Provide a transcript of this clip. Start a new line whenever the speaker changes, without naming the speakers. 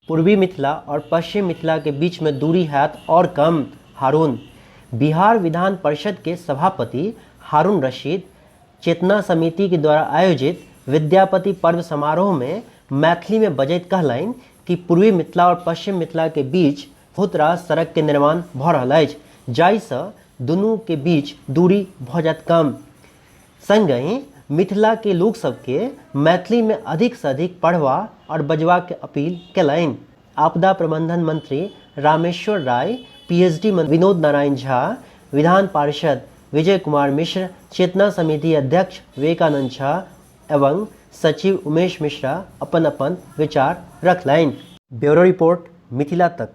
पूर्वी मिथिला और पश्चिम मिथिला के बीच में दूरी है और कम। हारून। बिहार विधान परिषद के सभापति हारून रशीद चेतना समिति के द्वारा आयोजित विद्यापति पर्व समारोह में मैथिली में बजैत कहलनि कि पूर्वी मिथिला और पश्चिम मिथिला के बीच बहुत रास सड़क के निर्माण भ रहल अछि, जाहिसँ दुनू के बीच दूरी भ जायत कम। संगहि मिथिला के लोक सबके मैथिली में अधिक से अधिक पढ़वा और बजवा के अपील कयलनि। आपदा प्रबंधन मंत्री रामेश्वर राय, पीएचडी विनोद नारायण झा, विधान पार्षद विजय कुमार मिश्र, चेतना समिति अध्यक्ष विवेकानंद झा एवं सचिव उमेश मिश्रा अपन अपन विचार रखलनि। ब्यूरो रिपोर्ट, मिथिला तक।